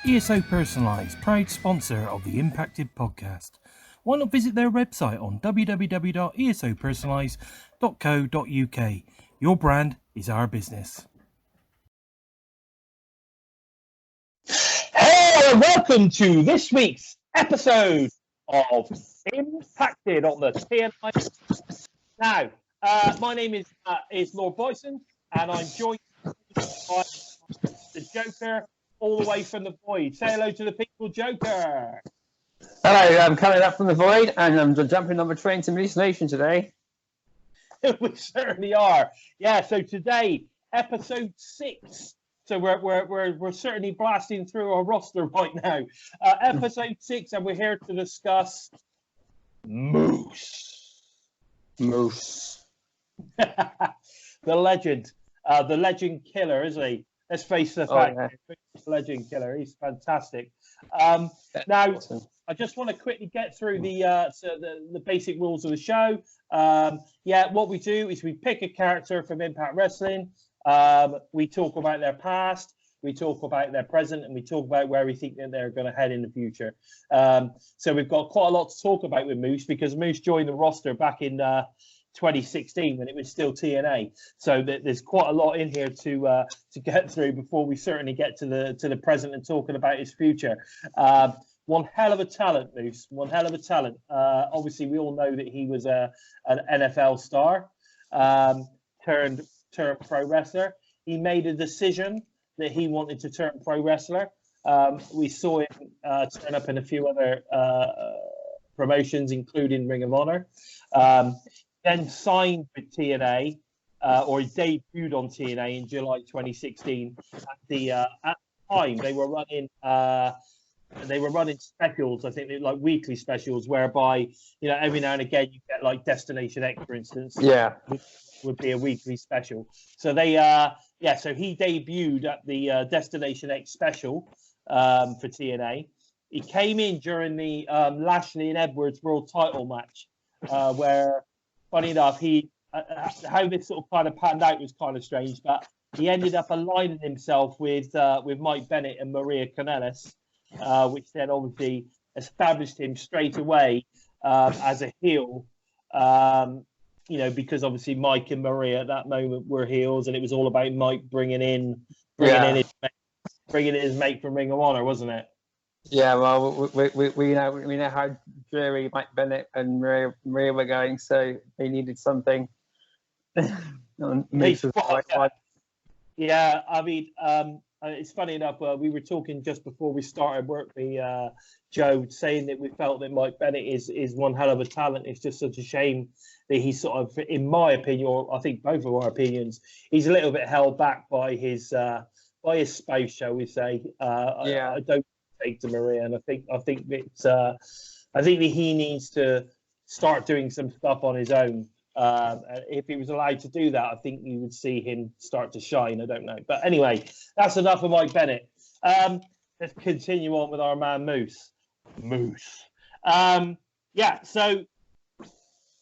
ESO Personalised, proud sponsor of the Impacted podcast. Why not visit their website on www.esopersonalised.co.uk. Your brand is our business. Hello and welcome to this week's episode of Impacted on the TNI. Now, my name is Lord Bison, and I'm joined by the Joker all the way from the void. Say hello to the people, Joker. Hello, I'm coming up from the void, and I'm jumping on the train to Moose Nation today. We certainly are. Yeah. So today, episode 6. So we're certainly blasting through our roster right now. Episode 6, and we're here to discuss Moose. The legend killer, isn't he? Let's face the fact. Yeah. Legend killer. He's fantastic. Now, Awesome. I I just want to quickly get through the basic rules of the show. What we do is we pick a character from Impact Wrestling. We talk about their past, we talk about their present, and we talk about where we think that they're going to head in the future. So we've got quite a lot to talk about with Moose, because Moose joined the roster back in 2016 when it was still TNA. So there's quite a lot in here to get through before we certainly get to the present and talking about his future. One hell of a talent, Moose. One hell of a talent. Obviously, we all know that he was an NFL star, turned pro wrestler. He made a decision that he wanted to turn pro wrestler. We saw him turn up in a few other promotions, including Ring of Honor. Then signed with TNA, or debuted on TNA in July 2016. At the time, they were running specials. I think like weekly specials, whereby every now and again you get like Destination X, for instance. Yeah. Would be a weekly special. So they so he debuted at the Destination X special for TNA. He came in during the Lashley and Edwards world title match, where, funny enough, how this sort of kind of panned out was kind of strange, but he ended up aligning himself with Mike Bennett and Maria Kanellis, which then obviously established him straight away as a heel. Because obviously Mike and Maria at that moment were heels, and it was all about Mike bringing in his mate from Ring of Honor, wasn't it? Yeah, well, we know how dreary Mike Bennett and Maria were going, so they needed something. Yeah, I mean, it's funny enough. We were talking just before we started work. Joe saying that we felt that Mike Bennett is one hell of a talent. It's just such a shame that he's sort of, in my opinion, or I think both of our opinions, he's a little bit held back by his spouse, shall we say? I don't take to Maria, and I think that he needs to start doing some stuff on his own. If he was allowed to do that, I think you would see him start to shine. I don't know, but anyway, that's enough of Mike Bennett. Let's continue on with our man Moose. So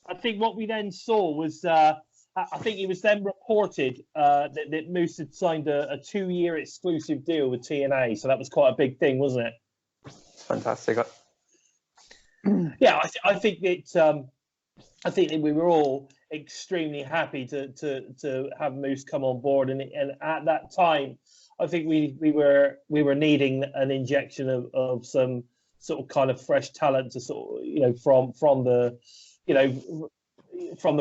I think what we then saw was, I think it was then reported that Moose had signed a 2-year exclusive deal with TNA. So that was quite a big thing, wasn't it? Fantastic. Yeah, I think that we were all extremely happy to have Moose come on board, and at that time, I think we were needing an injection of some sort of kind of fresh talent to sort of from the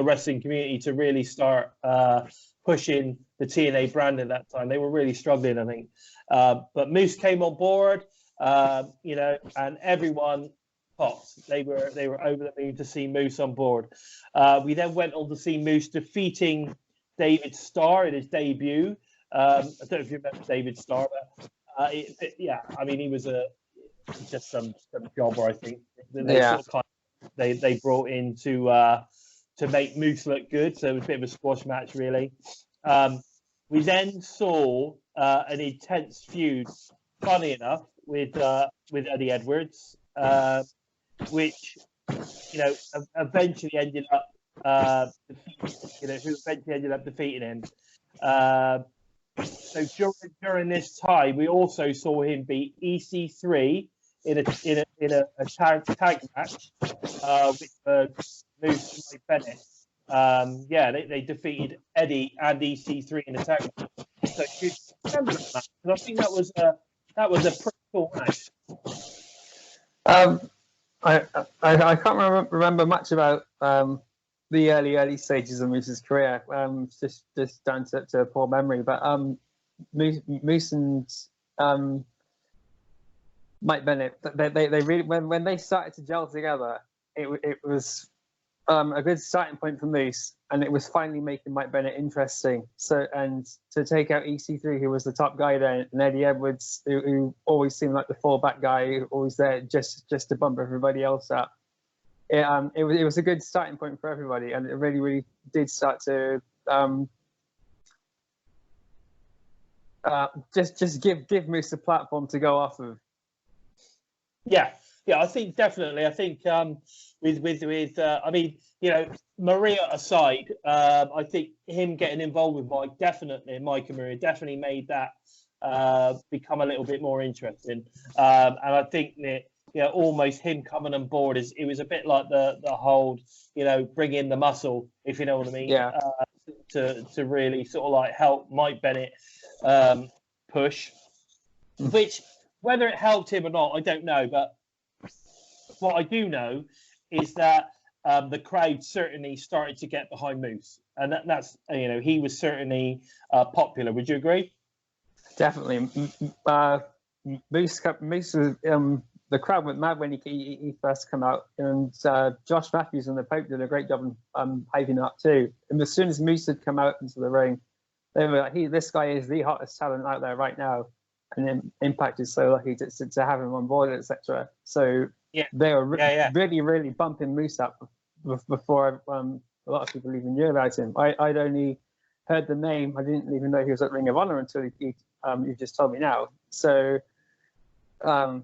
wrestling community to really start pushing the TNA brand at that time. They were really struggling, I think. But Moose came on board, and everyone popped. They were over the moon to see Moose on board. We then went on to see Moose defeating David Starr in his debut. I don't know if you remember David Starr, but he was just some jobber, I think. They brought in to make Moose look good, so it was a bit of a squash match, really. We then saw an intense feud, funny enough, with Eddie Edwards, which eventually ended up defeating him. So during this time, we also saw him beat EC3 in a tag match, which Moose and Mike Bennett. Yeah, they defeated Eddie and EC3 in a tag match. So you remember that match? And I think that was a pretty cool match. I can't remember much about the early stages of Moose's career. Just down to poor memory. But Moose and Mike Bennett, they really when they started to gel together, it was a good starting point for Moose, and it was finally making Mike Bennett interesting. So, and to take out EC3, who was the top guy there, and Eddie Edwards, who always seemed like the fallback guy, always there just to bump everybody else up. It was a good starting point for everybody, and it really did start to just give Moose a platform to go off of. Yeah, I think definitely. I think with I mean, you know, Maria aside, I think him getting involved with Mike and Maria definitely made that become a little bit more interesting. And I think that, you know, almost him coming on board it was a bit like the whole, you know, bring in the muscle, if you know what I mean. Yeah. To really sort of like help Mike Bennett push, which whether it helped him or not, I don't know. But what I do know is that the crowd certainly started to get behind Moose, and that's, you know, he was certainly popular. Would you agree? Definitely. Moose was, the crowd went mad when he first came out, and Josh Matthews and the Pope did a great job hyping up too. And as soon as Moose had come out into the ring, they were like, this guy is the hottest talent out there right now. And then Impact is so lucky to have him on board, etc. So yeah, they were really bumping Moose up before a lot of people even knew about him. I'd only heard the name. I didn't even know he was at Ring of Honor until you just told me now. So I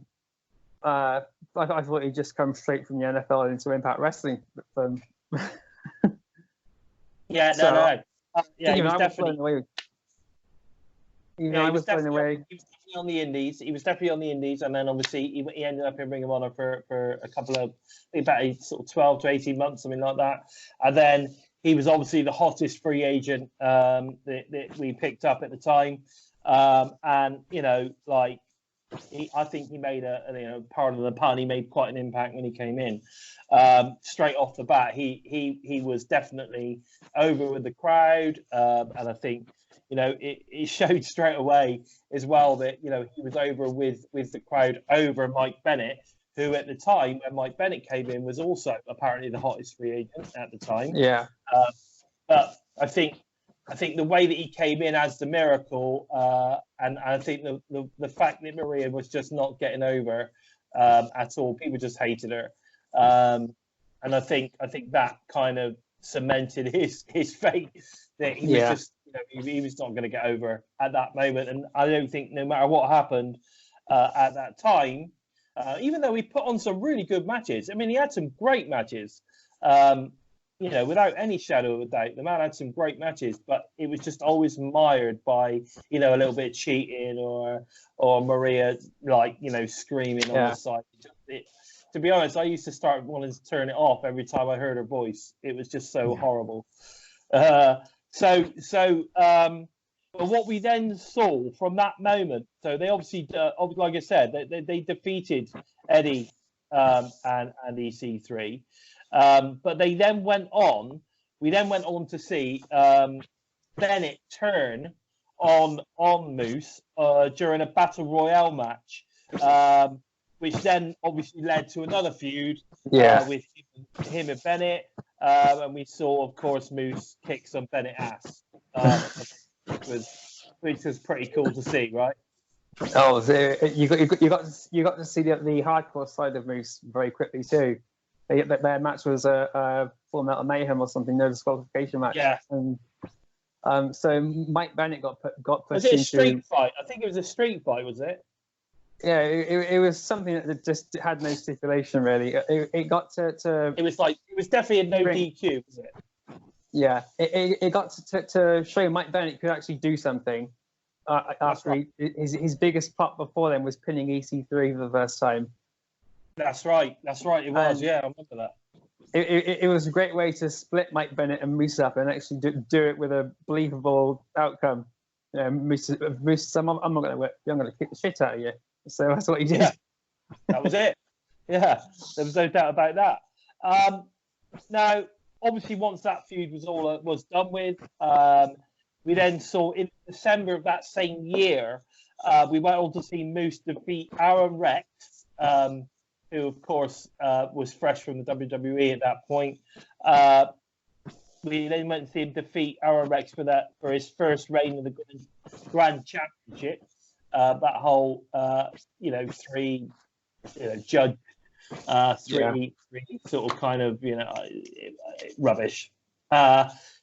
thought he'd just come straight from the NFL into Impact Wrestling. Yeah, so, no. Yeah, he was definitely blown away. I was blown away. He was definitely on the Indies. He was definitely on the Indies, and then obviously he ended up in Ring of Honor for a couple of, about sort of 12 to 18 months, something like that. And then he was obviously the hottest free agent that we picked up at the time. And, you know, like, I think he made pardon the pun, he made quite an impact when he came in. Straight off the bat, he was definitely over with the crowd, and I think, you know, it showed straight away as well that, you know, he was over with the crowd over Mike Bennett, who at the time when Mike Bennett came in was also apparently the hottest free agent at the time. Yeah. But I think the way that he came in as the Miracle, and I think the fact that Maria was just not getting over at all, people just hated her, and I think that kind of cemented his fate, that he was just, you know, he was not going to get over at that moment. And I don't think, no matter what happened at that time, even though he put on some really good matches, I mean, he had some great matches. You know, without any shadow of a doubt, the man had some great matches, but it was just always mired by, you know, a little bit of cheating or Maria, like, you know, screaming on the side. To be honest, I used to start wanting to turn it off every time I heard her voice. It was just so horrible. But what we then saw from that moment, so they obviously, like I said, they defeated Eddie and EC3. But we then went on to see Bennett turn on Moose during a Battle Royale match, which then obviously led to another feud with him and Bennett. And we saw, of course, Moose kick some Bennett ass, which was pretty cool to see, right? Oh, so you got to see the hardcore side of Moose very quickly too. Their match was a Full Metal Mayhem or something, no disqualification match. Yeah. And so Mike Bennett got pushed Was it a into street fight? I think it was a street fight, was it? Yeah, it was something that just had no stipulation really. It got to. It was definitely a no DQ, was it? Yeah, it got to show Mike Bennett could actually do something, after his biggest pop before then was pinning EC3 for the first time. That's right. It was. Yeah, I remember that. It was a great way to split Mike Bennett and Moose up and actually do it with a believable outcome. You know, Moose, I'm not going to whip. I'm going to kick the shit out of you. So that's what he did. Yeah, that was it. Yeah, there was no doubt about that. Now, obviously, once that feud was done with, we then saw in December of that same year, we went on to see Moose defeat Aaron Rex, who, of course, was fresh from the WWE at that point. We then went to see him defeat Aaron Rex for his first reign of the Grand Championship. That whole, three, judge, three sort of kind of, rubbish.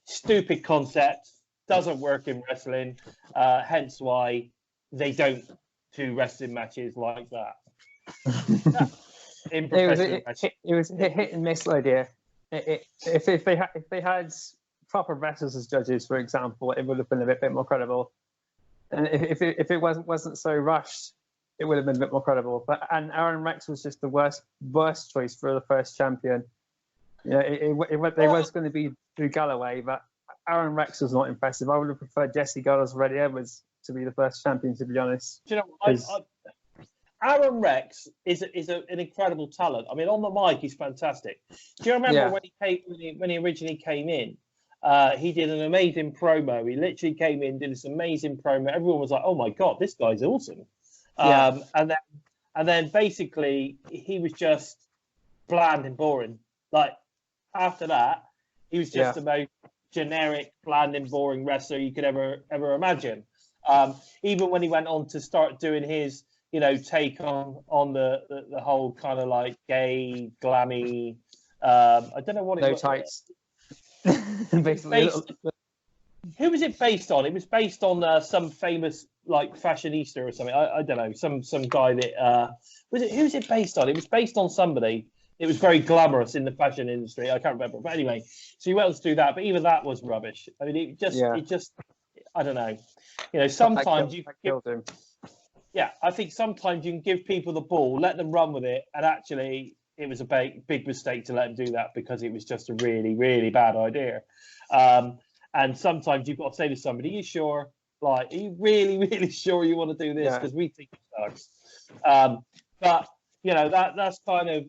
Stupid concept, doesn't work in wrestling, hence why they don't do wrestling matches like that. It was a hit and miss idea. If they had proper wrestlers as judges, for example, it would have been a bit more credible. And if it wasn't so rushed, it would have been a bit more credible. And Aaron Rex was just the worst choice for the first champion. Yeah, it was going to be Drew Galloway, but Aaron Rex was not impressive. I would have preferred Jesse Goddard's Reddy Edwards to be the first champion, to be honest. Do you know, Aaron Rex is an incredible talent. I mean, on the mic, he's fantastic. Do you remember when he originally came in? He did an amazing promo. He literally came in, did this amazing promo. Everyone was like, "Oh my god, this guy's awesome!" Yeah. And then basically he was just bland and boring. Like after that, he was just the most generic, bland and boring wrestler you could ever imagine. Even when he went on to start doing his take on the whole kind of like gay, glammy, I don't know what no tights. Basically, who was it based on? It was based on some famous like fashionista or something. I don't know, some guy that who's it based on? It was based on somebody. It was very glamorous in the fashion industry. I can't remember, but anyway, so he went on to do that, but even that was rubbish. I mean, it just I don't know. Sometimes killed him. Yeah, I think sometimes you can give people the ball, let them run with it, and actually it was a big mistake to let them do that because it was just a really, really bad idea. And sometimes you've got to say to somebody, "Are you sure? Like, are you really, really sure you want to do this? Because we think it sucks." But that's kind of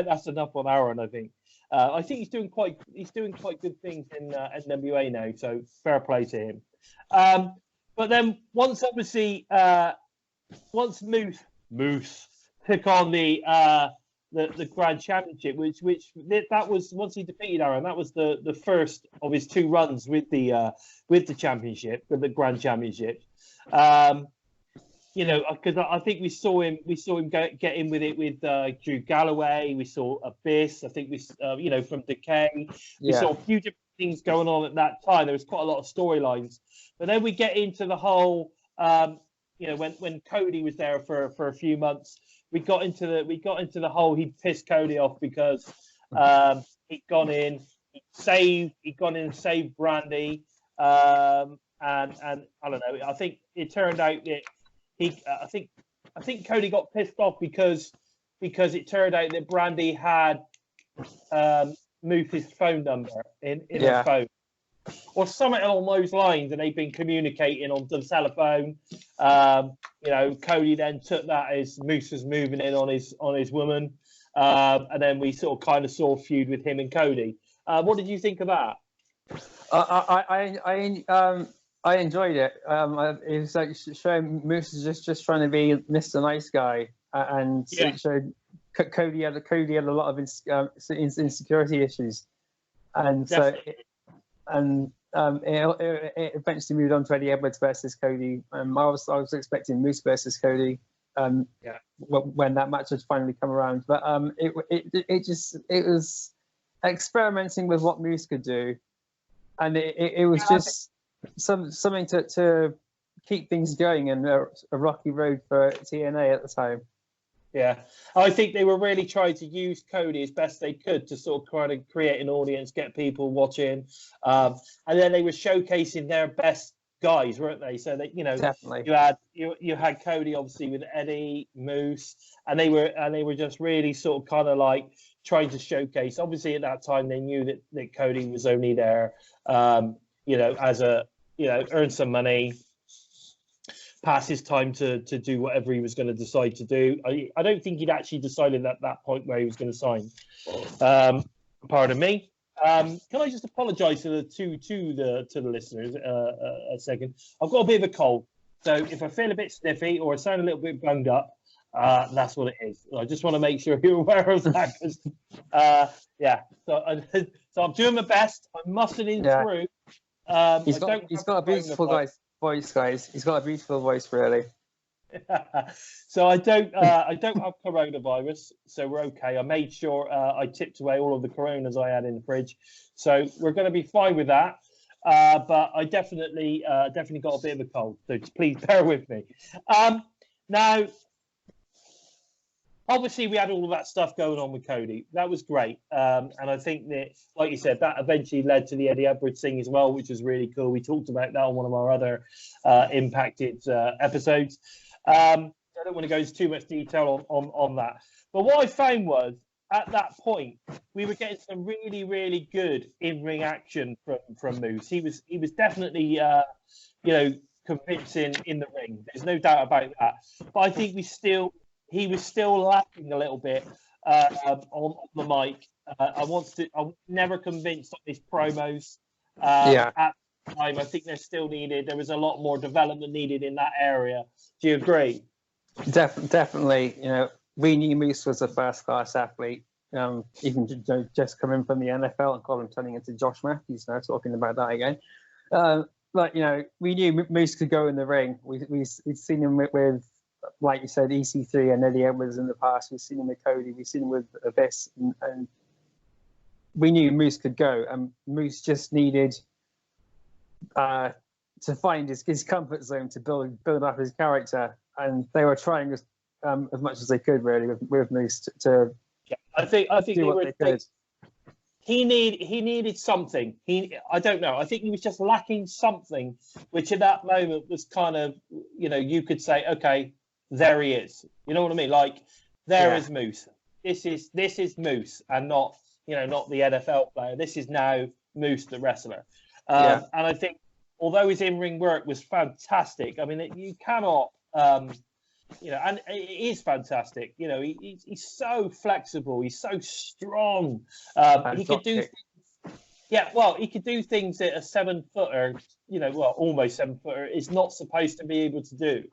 that's enough on Aaron. I think. I think he's doing quite good things in NWA now. So fair play to him. But then once obviously. Once Moose took on the Grand Championship, which that was once he defeated Aaron, that was the first of his two runs with the championship, with the Grand Championship. Because I think we saw him get in with it with Drew Galloway. We saw Abyss. I think we from Decay. We saw a few different things going on at that time. There was quite a lot of storylines, but then we get into the whole. When Cody was there for a few months, we got into the whole he pissed Cody off because he'd gone in and saved Brandy, and I don't know. I think it turned out that I think Cody got pissed off because it turned out that Brandy had Moose's phone number in her phone. Or something along those lines, and they've been communicating on the telephone. Cody then took that as Moose was moving in on his woman, and then we sort of kind of saw a feud with him and Cody. What did you think of that? I enjoyed it. It was like showing Moose is just trying to be Mr. Nice Guy, and it showed Cody had a lot of insecurity issues, and Definitely. it eventually moved on to Eddie Edwards versus Cody. I was expecting Moose versus Cody when that match had finally come around, but it was experimenting with what Moose could do, and it was just something to keep things going in a rocky road for TNA at the time. Yeah, I think they were really trying to use Cody as best they could to sort of kind of create an audience, get people watching, and then they were showcasing their best guys, weren't they? So that Definitely. you had Cody obviously with Eddie, Moose, and they were just really sort of kind of like trying to showcase. Obviously, at that time they knew that Cody was only there, as a earn some money, pass his time to do whatever he was going to decide to do. I don't think he'd actually decided at that point where he was going to sign. Pardon me. Can I just apologise to the listeners a second? I've got a bit of a cold, so if I feel a bit sniffy or I sound a little bit bunged up, that's what it is. I just want to make sure you're aware of that. So I'm doing my best. I'm mustering through. He's got a beautiful voice, guys. He's got a beautiful voice, really. So I don't have coronavirus, so we're okay. I made sure I tipped away all of the Coronas I had in the fridge, so we're going to be fine with that. But I definitely got a bit of a cold, so please bear with me. Now, obviously, we had all of that stuff going on with Cody. That was great. And I think that, like you said, that eventually led to the Eddie Edwards thing as well, which was really cool. We talked about that on one of our other impacted episodes. I don't want to go into too much detail on that. But what I found was, at that point, we were getting some really, really good in-ring action from Moose. He was definitely, convincing in the ring. There's no doubt about that. But I think he was still lacking a little bit on the mic. I'm never convinced on his promos. At the time, I think there was a lot more development needed in that area. Do you agree? Definitely. We knew Moose was a first-class athlete. Even just coming from the NFL and Colin turning into Josh Matthews now, talking about that again. We knew Moose could go in the ring. We'd seen him with, like you said, EC3 and Eddie Edwards in the past. We've seen him with Cody. We've seen him with Abyss, and we knew Moose could go. And Moose just needed to find his comfort zone to build up his character, and they were trying as much as they could really with Moose to. Yeah, I think they were. He needed something. I don't know. I think he was just lacking something, which at that moment was kind of, you could say, okay, there he is. You know what I mean? Like, there is Moose. This is Moose, and not the NFL player. This is now Moose, the wrestler. And I think, although his in-ring work was fantastic, I mean, you cannot, and it is fantastic. He's so flexible. He's so strong. He could do. He could do things that a 7-footer, almost 7-footer, is not supposed to be able to do.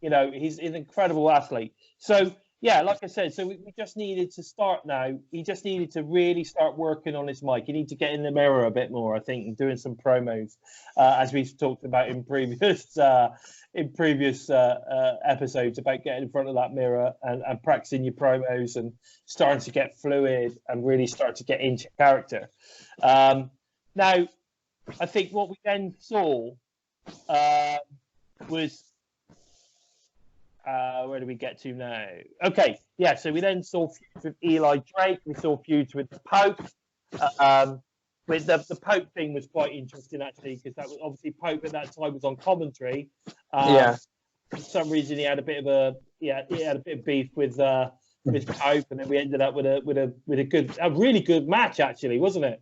He's an incredible athlete. So, like I said, so we just needed to start now. He just needed to really start working on his mic. He needed to get in the mirror a bit more, I think, and doing some promos, as we've talked about in previous episodes about getting in front of that mirror and practicing your promos and starting to get fluid and really start to get into character. Now, I think what we then saw was where do we get to now? Okay, so we then saw feuds with Eli Drake. We saw feuds with the Pope. With the Pope thing was quite interesting actually, because that was obviously Pope at that time was on commentary. For some reason he had a bit of beef with Pope, and then we ended up with a really good match actually, wasn't it?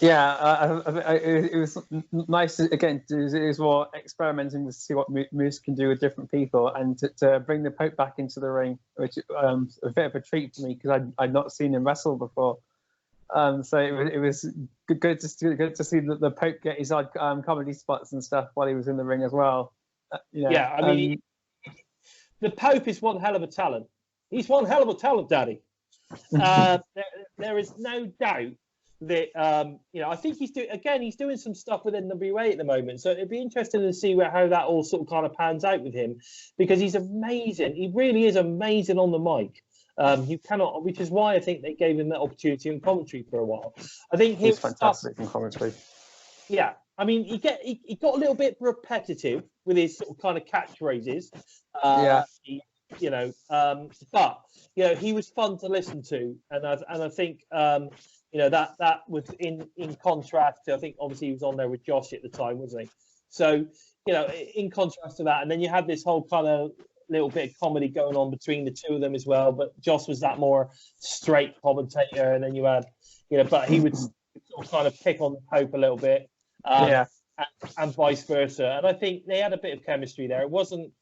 It was nice again. It was more experimenting to see what Moose can do with different people, and to bring the Pope back into the ring, which a bit of a treat for me because I'd not seen him wrestle before. So it was good to see the Pope get his odd comedy spots and stuff while he was in the ring as well. The Pope is one hell of a talent. He's one hell of a talent, Daddy. There is no doubt that I think he's doing some stuff with NWA at the moment. So it'd be interesting to see how that all sort of kind of pans out with him, because he's amazing. He really is amazing on the mic. You cannot, which is why I think they gave him that opportunity in commentary for a while. I think he's fantastic in commentary. Yeah, I mean, he got a little bit repetitive with his sort of kind of catchphrases. but he was fun to listen to, and I think that was in contrast to, I think obviously he was on there with Josh at the time, wasn't he? So in contrast to that, and then you had this whole kind of little bit of comedy going on between the two of them as well. But Josh was that more straight commentator, and then you had but he would sort of kind of pick on the Pope a little bit, and vice versa. And I think they had a bit of chemistry there. It wasn't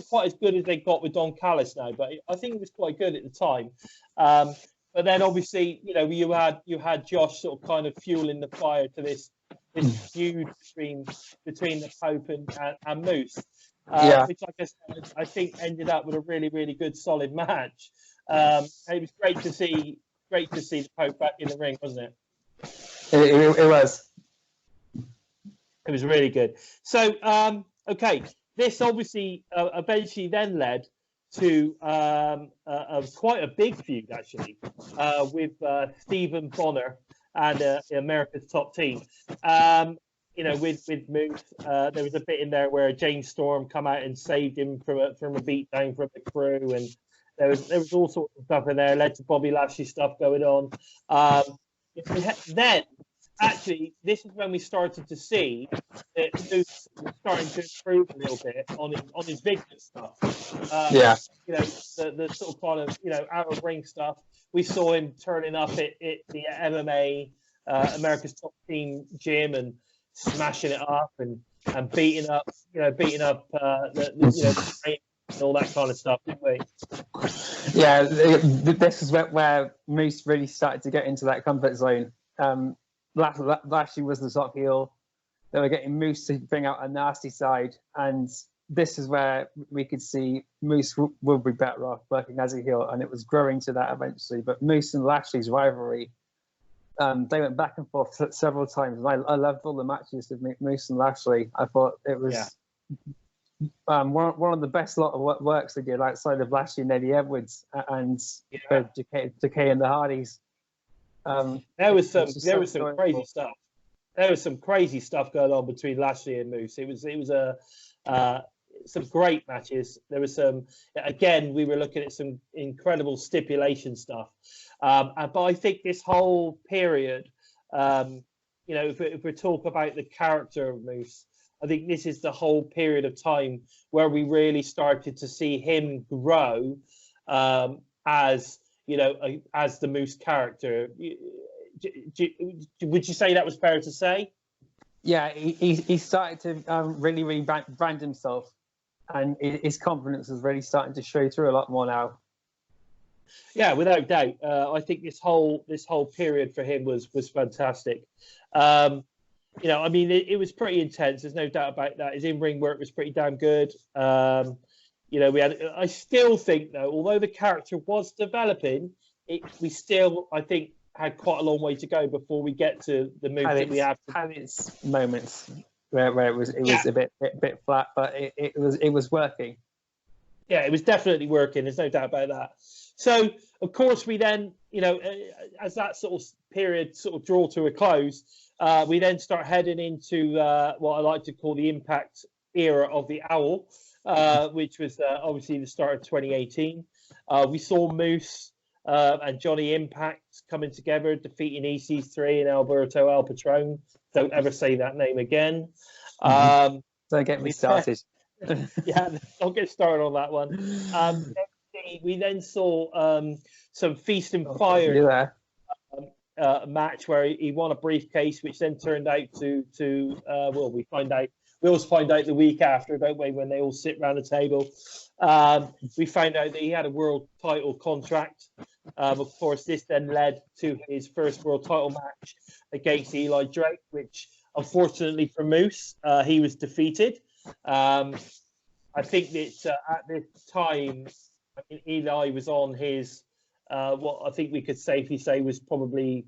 quite as good as they got with Don Callis now, but I think it was quite good at the time. But then obviously, you had Josh sort of kind of fueling the fire to this feud between the Pope and Moose, which, like I said, I think ended up with a really, really good, solid match. It was great to see the Pope back in the ring, wasn't it? It was. It was really good. So, okay, this obviously eventually then led to quite a big feud, actually, with Stephen Bonner and America's Top Team. With Moose, there was a bit in there where James Storm come out and saved him from a beatdown from the crew, and there was all sorts of stuff in there. Led to Bobby Lashley stuff going on. Then, actually, this is when we started to see that Moose was starting to improve a little bit on his big stuff. The sort of kind of out of ring stuff. We saw him turning up at the MMA America's Top Team gym and smashing it up and beating up the and all that kind of stuff, didn't we? Yeah, this is where Moose really started to get into that comfort zone. Lashley was the top heel. They were getting Moose to bring out a nasty side, and this is where we could see Moose would be better off working as a heel, and it was growing to that eventually. But Moose and Lashley's rivalry, they went back and forth several times, and I loved all the matches with Moose and Lashley. I thought it was one of the best lot of works they did outside of Lashley and Eddie Edwards and Decay and the Hardys. There was some crazy stuff. There was some crazy stuff going on between Lashley and Moose. It was some great matches. There was some. Again, we were looking at some incredible stipulation stuff. But I think this whole period, if we talk about the character of Moose, I think this is the whole period of time where we really started to see him grow as the Moose character. Would you say that was fair to say? Yeah, he started to really brand himself, and his confidence is really starting to show through a lot more now. Yeah, without doubt. I think this whole period for him was fantastic. It was pretty intense. There's no doubt about that. His in-ring work was pretty damn good. I still think, though, although the character was developing, we still, I think, had quite a long way to go before we get to the move that we have. Had its moments where it was a bit flat, but it was working. Yeah, it was definitely working. There's no doubt about that. So, of course, we then, as that sort of period sort of draw to a close, we then start heading into what I like to call the Impact era of the Owl, which was obviously the start of 2018. We saw Moose and Johnny Impact coming together, defeating EC3 and Alberto El Patron. Don't ever say that name again. Don't get me started. Yeah, I'll get started on that one. We then saw some Feast and Fire match where he won a briefcase, which then turned out to we always find out the week after, don't we, when they all sit around the table. We found out that he had a world title contract. Of course, this then led to his first world title match against Eli Drake, which unfortunately for Moose, he was defeated. I think that at this time, Eli was on his what I think we could safely say was probably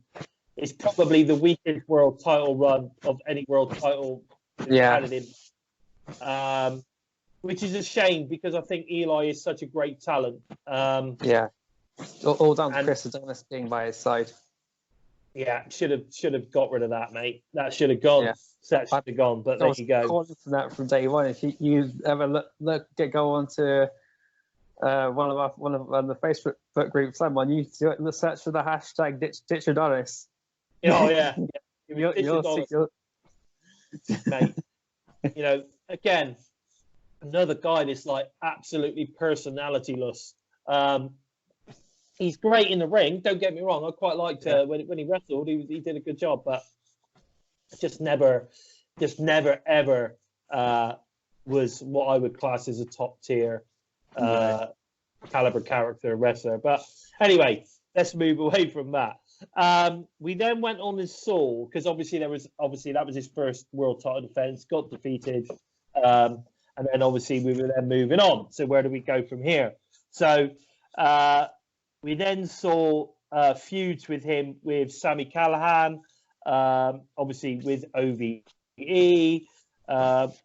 the weakest world title run of any world title. Which is a shame because I think Eli is such a great talent. All down to Chris Adonis being by his side. Yeah, should have got rid of that, mate. That should have gone. That should have gone. But there you go. That from day one. If you ever go on to one of the Facebook groups I'm on. You search for the hashtag ditch Adonis. Oh yeah, You'll see. Mate. You know, again, another guy that's like absolutely personalityless. He's great in the ring. Don't get me wrong. I quite liked when he wrestled. He did a good job, but just never ever was what I would class as a top tier caliber character wrestler. But anyway, let's move away from that. We then went on his Saul, because obviously that was his first world title defense, got defeated, and then obviously we were then moving on. So where do we go from here? So we then saw feuds with him with Sami Callihan, obviously with OVE. You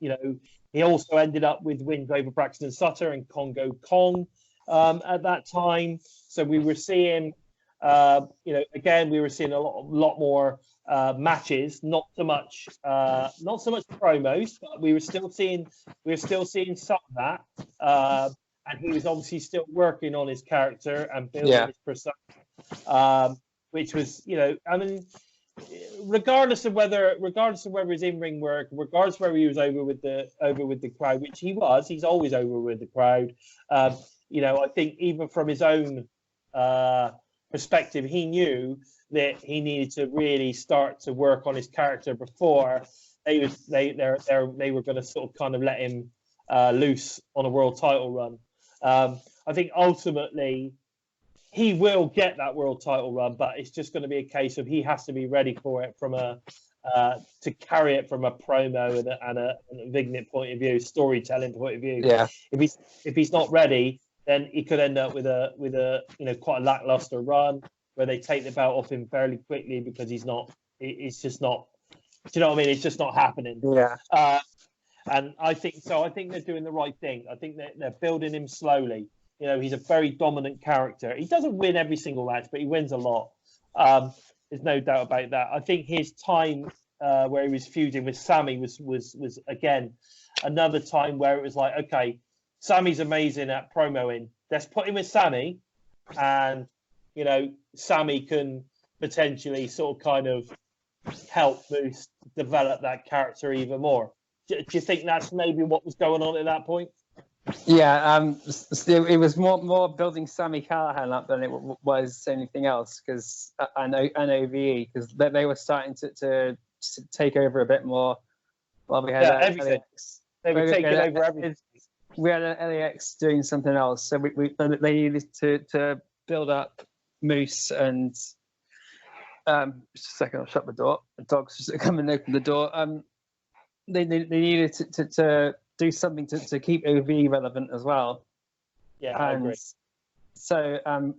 know, he also ended up with wins over Braxton Sutter and Congo Kong at that time. So we were seeing, you know, again, we were seeing a lot more matches, not so much promos, but we were still seeing some of that. And he was obviously still working on his character and building his persona, which was, you know, I mean, regardless of whether his in-ring work, regardless of whether he was over with the crowd, which he's always over with the crowd. You know, I think even from his own perspective, he knew that he needed to really start to work on his character before they were going to sort of kind of let him loose on a world title run. I think ultimately he will get that world title run, but it's just going to be a case of he has to be ready for it from to carry it from a promo and a vignette point of view, storytelling point of view. Yeah. If he's not ready, then he could end up with a you know, quite a lackluster run where they take the belt off him fairly quickly because he's not. It's just not. Do you know what I mean? It's just not happening. Yeah. And I think so. I think they're doing the right thing. I think they're building him slowly. You know, he's a very dominant character. He doesn't win every single match, but he wins a lot. There's no doubt about that. I think his time where he was feuding with Sami was again another time where it was like, okay, Sami's amazing at promoing. Let's put him with Sami, and you know, Sami can potentially sort of kind of help Moose develop that character even more. Do you think that's maybe what was going on at that point? Yeah, it was more building Sami Callihan up than it was anything else, because and OVE, because they were starting to take over a bit more. Well, we had everything. They were taking over everything. We had LAX doing something else, so they needed to build up Moose and just a second, I'll shut the door. The dog's just come and open the door. They needed to do something to keep OV relevant as well. Yeah, I agree. So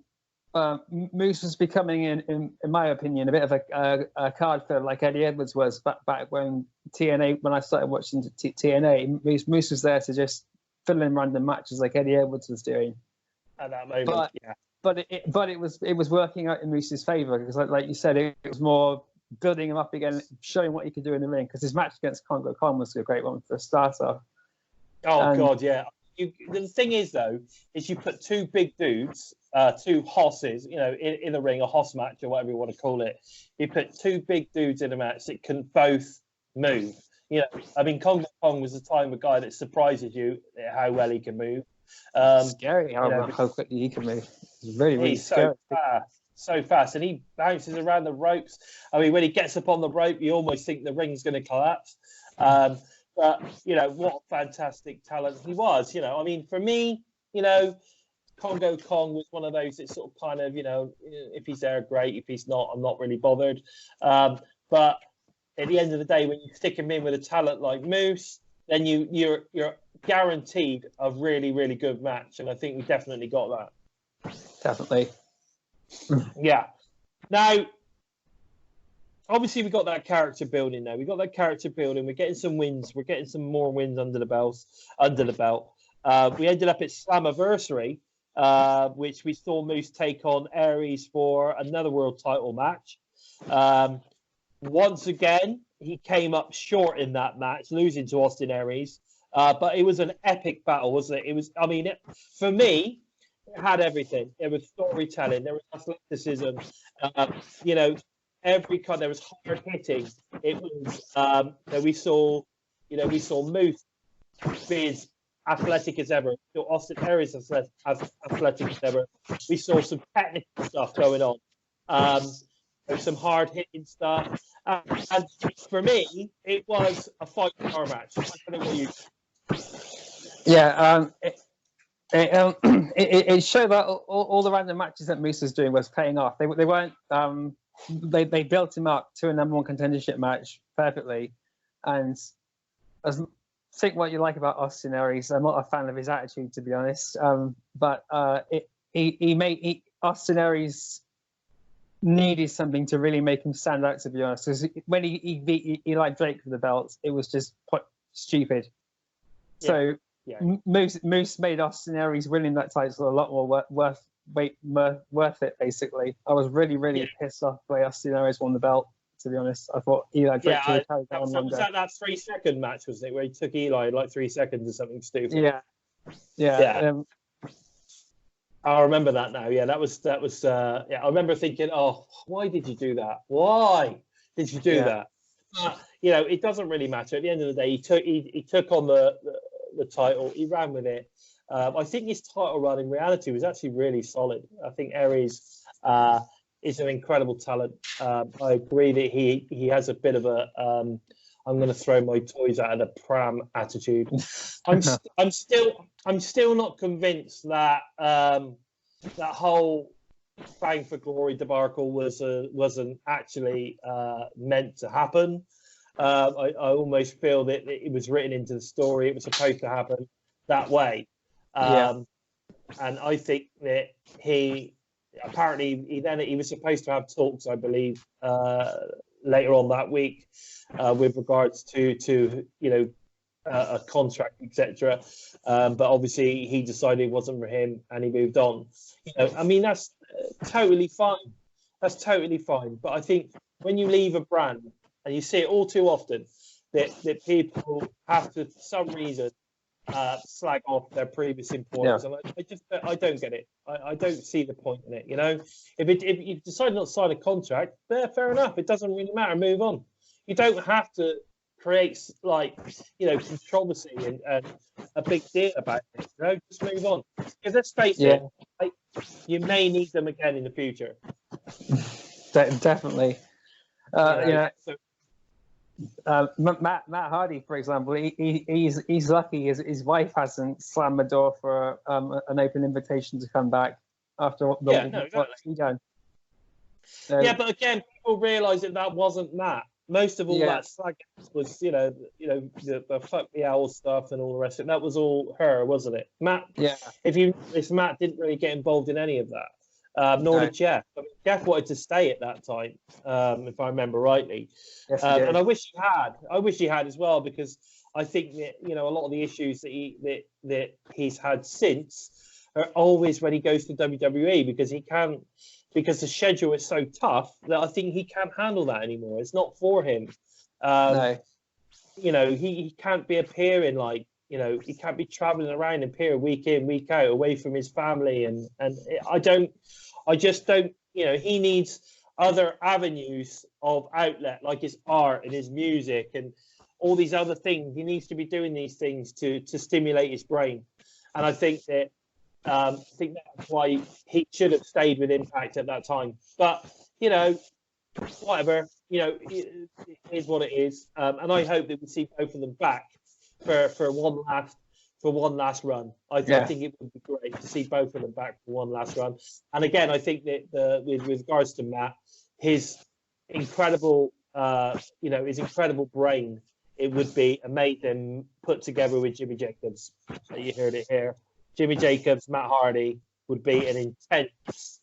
Moose was becoming, in my opinion, a bit of a card filler like Eddie Edwards was back when I started watching TNA. Moose was there to just fill in random matches like Eddie Edwards was doing. At that moment, but it was working out in Moose's favor, because like you said, it was more building him up again, showing what he could do in the ring, because his match against Congo Kong was a great one for a starter. God, yeah. The thing is, though, is you put two big dudes, two hosses, you know, in the ring, a hoss match or whatever you want to call it. You put two big dudes in a match that can both move. You know, I mean, Congo Kong was the time of a guy that surprises you how well he can move. Scary how quickly he can move. It's really he's scary. So fast, and he bounces around the ropes. I mean, when he gets up on the rope, you almost think the ring's going to collapse. But you know, what a fantastic talent he was. You know, I mean, for me, you know, Congo Kong was one of those that sort of kind of, you know, if he's there, great. If he's not, I'm not really bothered. But at the end of the day, when you stick him in with a talent like Moose, then you're guaranteed a really, really good match. And I think we definitely got that. Definitely. Yeah. Now, obviously, we got that character building now. We got that character building. We're getting some wins. We're getting some more wins under the belt. We ended up at Slammiversary, which we saw Moose take on Aries for another world title match. Once again, he came up short in that match, losing to Austin Aries. But it was an epic battle, wasn't it? It was. I mean, for me, it had everything. There was storytelling. There was athleticism. You know, every kind. There was hard hitting. It was. We saw. We saw Moose be as athletic as ever. We saw Austin Aries as athletic as ever. We saw some technical stuff going on. Some hard hitting stuff. And for me, it was a 5-star match. I don't know what you. Yeah, it showed that all the random matches that Moose was doing was paying off. They weren't. They built him up to a #1 contendership match perfectly, and as think what you like about Austin Aries. I'm not a fan of his attitude, to be honest. But Austin Aries needed something to really make him stand out, to be honest. Because when he beat Eli Drake for the belt, it was just stupid. Yeah. So Moose made Austin Aries winning that title a lot more worth it, basically. I was really pissed off the way Austin Aries won the belt, to be honest. I thought Eli Drake should have carried that on longer. Was that 3-second match, wasn't it, where he took Eli in like 3 seconds or something stupid? Yeah. I remember that now. Yeah, that was. I remember thinking, oh, why did you do that? Why did you do that? It doesn't really matter. At the end of the day, he took on the title. He ran with it. I think his title run in reality was actually really solid. I think Aries is an incredible talent. I agree that he has a bit of a I'm going to throw my toys out of the pram attitude. I'm still not convinced that that whole Bang for Glory debacle wasn't actually meant to happen. I almost feel that it was written into the story. It was supposed to happen that way. And I think that he was supposed to have talks, I believe, later on that week with regards to a contract, etc. But obviously he decided it wasn't for him and he moved on. I mean, that's totally fine. That's totally fine. But I think when you leave a brand, and you see it all too often, that people have to, for some reason, slag off their previous employers. And I don't get it. I don't see the point in it. If you decide not to sign a contract, fair enough. It doesn't really matter. Move on. You don't have to create controversy and a big deal about it. Just move on. Because let's face it, you may need them again in the future. Definitely. Matt Hardy, for example, he's lucky his wife hasn't slammed the door for an open invitation to come back after what he done. But again, people realise that wasn't Matt. Most of all that slag was, the fuck the owl stuff and all the rest of it. That was all her, wasn't it? Matt. Yeah. If Matt didn't really get involved in any of that. Nor did Jeff. I mean, Jeff wanted to stay at that time, if I remember rightly. Yes, and I wish he had. I wish he had as well, because I think that a lot of the issues that he's had since are always when he goes to WWE, because the schedule is so tough that I think he can't handle that anymore. It's not for him. He can't be appearing he can't be traveling around and appear week in, week out away from his family. And I just don't, he needs other avenues of outlet, like his art and his music and all these other things. He needs to be doing these things to stimulate his brain. And I think that, that's why he should have stayed with Impact at that time. But, whatever, it is what it is. And I hope that we see both of them back for one last run. I think it would be great to see both of them back for one last run. And again, I think that with regards to Matt, his incredible brain, it would be amazing put together with Jimmy Jacobs. You heard it here. Jimmy Jacobs, Matt Hardy would be an intense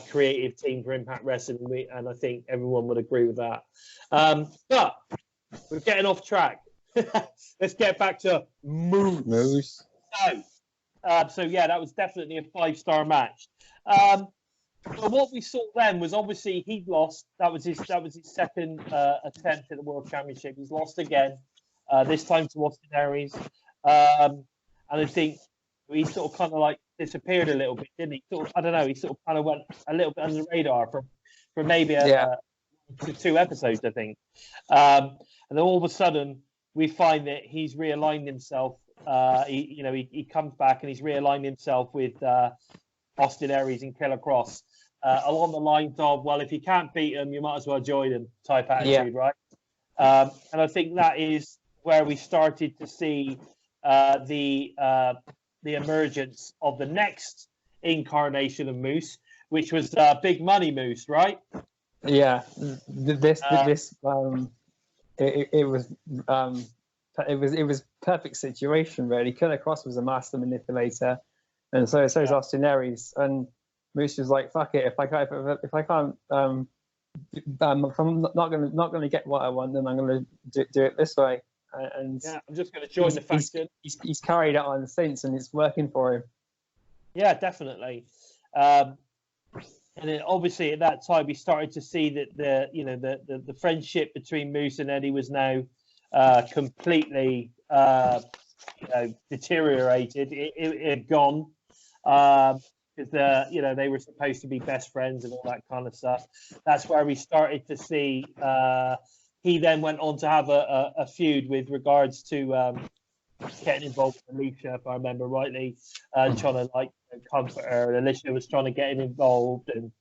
creative team for Impact Wrestling, and I think everyone would agree with that. But we're getting off track. Let's get back to Moose. So that was definitely a 5-star match. But what we saw then was obviously he'd lost. That was his second attempt at the World Championship. He's lost again. this time to Austin Aries. And I think he sort of kind of like disappeared a little bit, didn't he? Sort of, I don't know. He sort of kind of went a little bit under the radar for maybe two episodes, I think. And then all of a sudden, we find that he's realigned himself. He comes back and he's realigned himself with Austin Aries and Killer Cross along the lines of, well, if you can't beat them, you might as well join them type attitude, right? And I think that is where we started to see the emergence of the next incarnation of Moose, which was Big Money Moose, right? Yeah, it was perfect situation, really. Killer Cross was a master manipulator, and so is Austin Aries. And Moose was like, "Fuck it, if I can't, if I'm not gonna get what I want, then I'm gonna do it this way." And yeah, I'm just gonna join the faction. He's carried it on since, and it's working for him. Yeah, definitely. And then obviously at that time we started to see that the friendship between Moose and Eddie was now completely deteriorated. It had gone because they were supposed to be best friends and all that kind of stuff. That's where we started to see. He then went on to have a feud with regards to getting involved with Alicia, if I remember rightly, trying to comfort her, and Alicia was trying to get him involved, and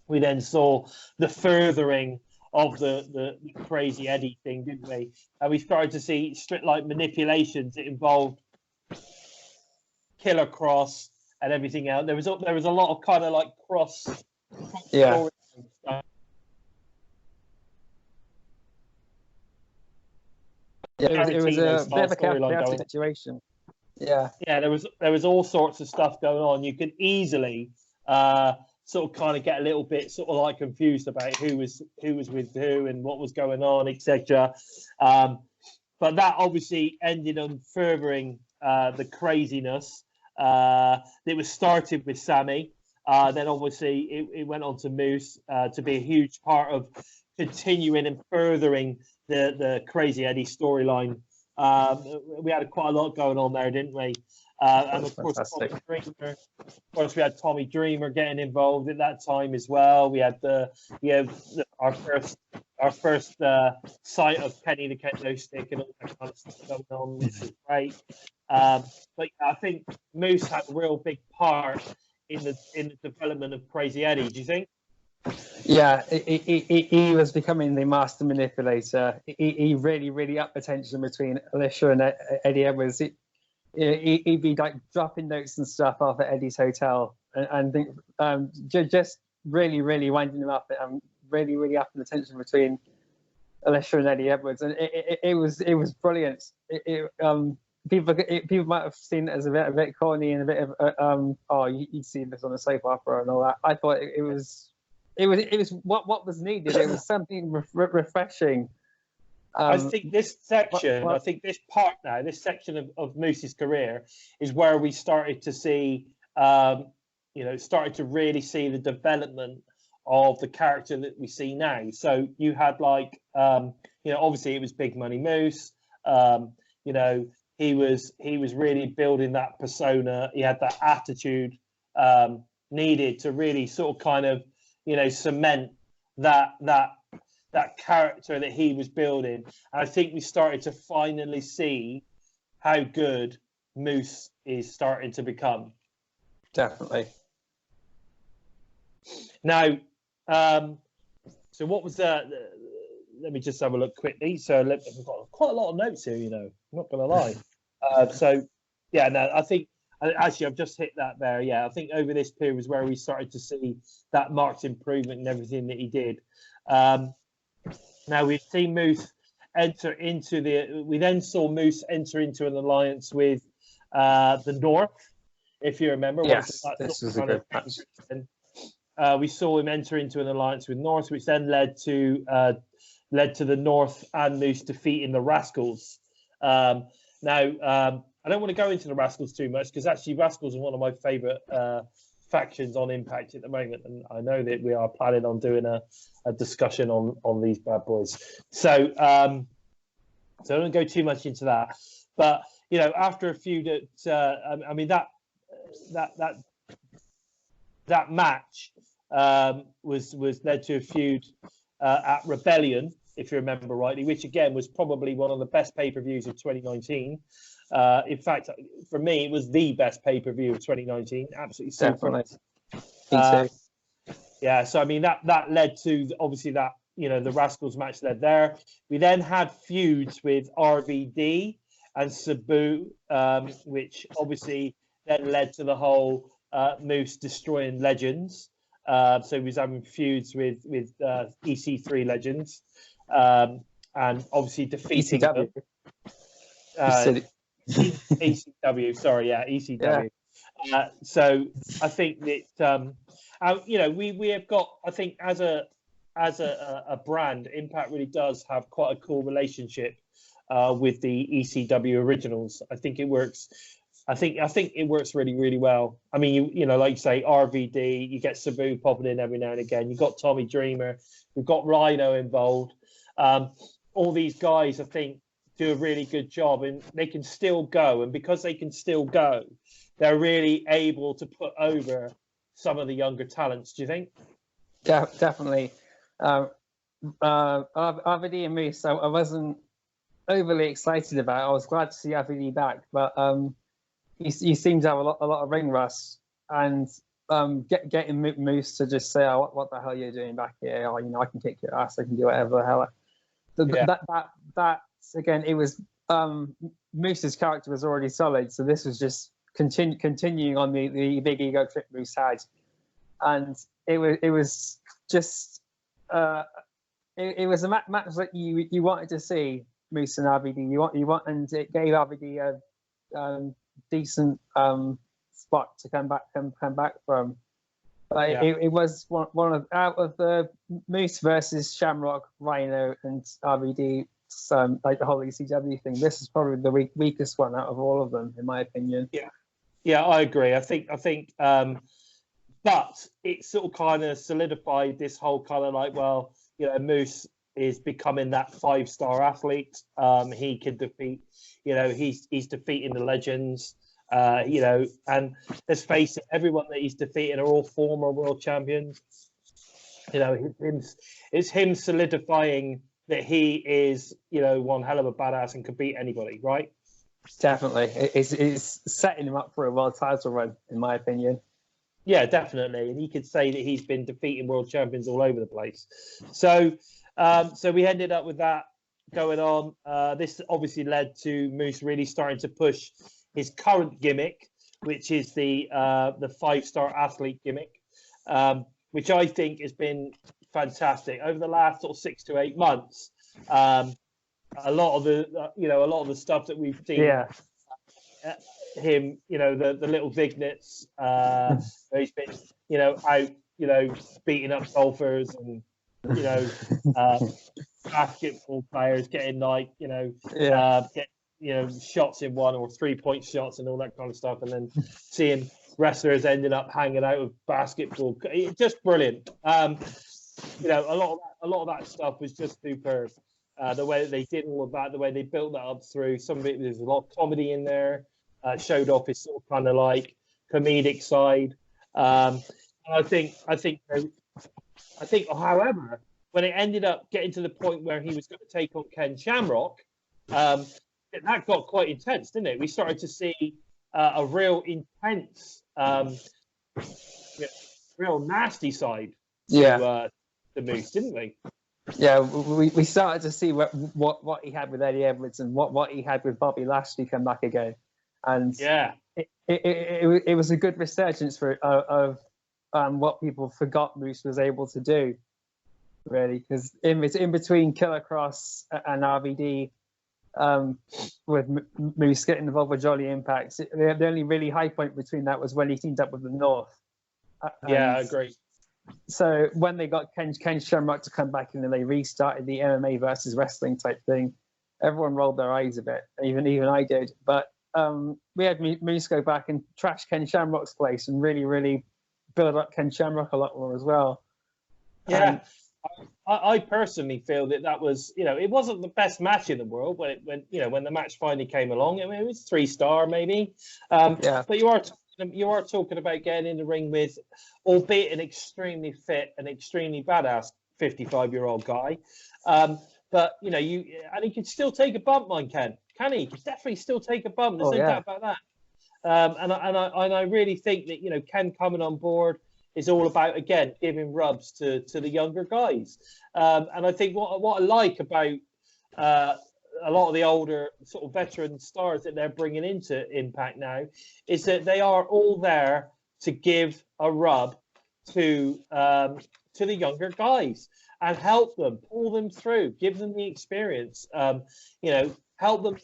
we then saw the furthering of the crazy Eddie thing, didn't we? And we started to see strict manipulations that involved Killer Cross and everything else. There was a lot of kind of cross. Yeah. Stuff. Yeah, it was a bit of a chaotic situation. Yeah, there was all sorts of stuff going on. You could easily sort of kind of get a little bit sort of confused about who was with who and what was going on, etc. But that obviously ended on furthering the craziness that was started with Sammy. Then obviously it went on to Moose to be a huge part of continuing and furthering the Crazy Eddie storyline. We had quite a lot going on there, didn't we? And of course, we had Tommy Dreamer getting involved at that time as well. We had our first sight of Kenny the Kendo Stick and all that kind of stuff going on, which was great. But I think Moose had a real big part in the development of Crazy Eddie. Do you think? Yeah, he was becoming the master manipulator. He really upped the tension between Alicia and Eddie Edwards. He'd be dropping notes and stuff off at Eddie's hotel, and think just really winding him up and really upping the tension between Alicia and Eddie Edwards, and it was brilliant. People might have seen it as a bit corny and a bit of you'd see this on a soap opera and all that. I thought it was what was needed. It was something refreshing. I think this section, this section of Moose's career is where we started to see, started to really see the development of the character that we see now. So you had obviously it was Big Money Moose. He was really building that persona. He had that attitude needed to really sort of kind of, cement that character that he was building. And I think we started to finally see how good Moose is starting to become. Definitely. Now, so what was that? Let me just have a look quickly. So I've got quite a lot of notes here, I'm not going to lie. I think, actually, I've just hit that there. Yeah, I think over this period was where we started to see that marked improvement in everything that he did. Now we've seen Moose enter into we then saw Moose enter into an alliance with the North, if you remember. Yes, this was a good match. We saw him enter into an alliance with North, which then led to the North and Moose defeating the Rascals. I don't want to go into the Rascals too much because actually Rascals are one of my favourite factions on Impact at the moment, and I know that we are planning on doing a discussion on these bad boys. So So I don't go too much into that. But you know, after a feud at, I mean that match was led to a feud at Rebellion, if you remember rightly, which again was probably one of the best pay-per-views of 2019. In fact, for me, it was the best pay-per-view of 2019. Absolutely super. Definitely. Yeah, so I mean that led to obviously that, you know, the Rascals match led there. We then had feuds with RVD and Sabu, which obviously then led to the whole Moose destroying Legends. So he was having feuds with EC3 Legends, and obviously defeating ECW. them. ECW, sorry, yeah, ECW. Yeah. So I think that you know, we have got, I think as a brand, Impact really does have quite a cool relationship with the ECW originals. I think it works. I think it works really, really well. I mean, you know, like you say, RVD, you get Sabu popping in every now and again. You've got Tommy Dreamer, we've got Rhino involved. All these guys, I think, do a really good job, and they can still go. And because they can still go, they're really able to put over some of the younger talents. Do you think? Yeah, definitely. RVD and Moose, I wasn't overly excited about. I was glad to see RVD back, but he seemed to have a lot of ring rust, and getting Moose to just say, "Oh, what the hell are you doing back here? Oh, you know, I can kick your ass. I can do whatever the hell." That again, it was Moose's character was already solid, so this was just continuing on the big ego trip Moose had, and it was just it was a match that you wanted to see Moose and RVD. You want, and it gave RVD a decent spot to come back from. But it was one of, out of the Moose versus Shamrock, Rhino, and RVD, like the whole ECW thing, this is probably the weakest one out of all of them, in my opinion. Yeah, I agree. I think, but it sort of kind of solidified this whole kind of like, well, you know, Moose is becoming that 5-star athlete. He can defeat, you know, he's defeating the Legends. You know, and let's face it, everyone that he's defeating are all former world champions. You know, it's him solidifying that he is, you know, one hell of a badass and can beat anybody, right? Definitely. It's setting him up for a world title run, in my opinion. Yeah, definitely. And he could say that he's been defeating world champions all over the place. So, so we ended up with that going on. This obviously led to Moose really starting to push his current gimmick, which is the 5-star athlete gimmick, which I think has been fantastic over the last sort of 6 to 8 months. A lot of the stuff that we've seen, him, you know, the little vignettes, he's been, you know, out, you know, beating up golfers and, you know, basketball players getting like, you know, you know, shots in 1 or 3-point shots and all that kind of stuff, and then seeing wrestlers ending up hanging out with basketball, it's just brilliant. You know, a lot of that stuff was just superb. The way that they did all of that, the way they built that up through some of it, there's a lot of comedy in there. Showed off his sort of kind of like comedic side. And I think, however, when it ended up getting to the point where he was going to take on Ken Shamrock, that got quite intense, didn't it? We started to see a real intense, real nasty side to the Moose, didn't we? Yeah, we started to see what he had with Eddie Edwards and what he had with Bobby Lashley come back again, and it was a good resurgence of what people forgot Moose was able to do, really, because in between Killer Cross and RVD. With Moose getting involved with Jolly Impact, the only really high point between that was when he teamed up with the North. I agree. So when they got Ken Shamrock to come back in and they restarted the MMA versus wrestling type thing, everyone rolled their eyes a bit. Even I did. But we had Moose go back and trash Ken Shamrock's place and really, really build up Ken Shamrock a lot more as well. Yeah, I personally feel that was, it wasn't the best match in the world when the match finally came along. I mean, it was 3-star maybe, Yeah. but you are talking about getting in the ring with, albeit an extremely fit and extremely badass 55-year-old guy. But and he can still take a bump, can he? He can definitely still take a bump. There's no doubt about that. And I really think that Ken coming on board is all about, again, giving rubs to the younger guys. And I think what I like about a lot of the older sort of veteran stars that they're bringing into Impact now is that they are all there to give a rub to the younger guys and help them, pull them through, give them the experience, help them,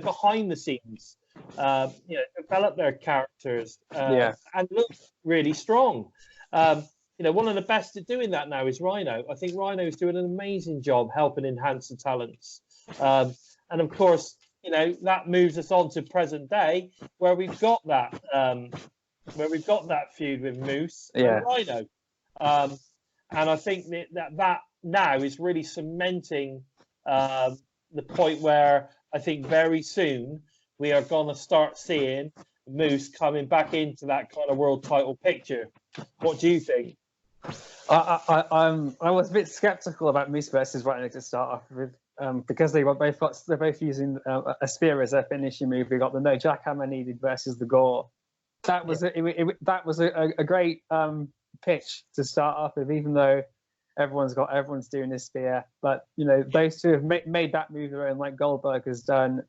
behind the scenes, develop their characters, and look really strong. One of the best at doing that now is Rhino. I think Rhino is doing an amazing job helping enhance the talents. And of course, that moves us on to present day where we've got that feud with Moose and Rhino. And I think that now is really cementing the point where I think very soon we are going to start seeing Moose coming back into that kind of world title picture. What do you think? I was a bit skeptical about Moose versus Rhino to start off with, because they're both using a spear as their finishing move. We got the no jackhammer needed versus the gore. That was a great pitch to start off with, even though everyone's doing this spear. But those two have made that move their own, like Goldberg has done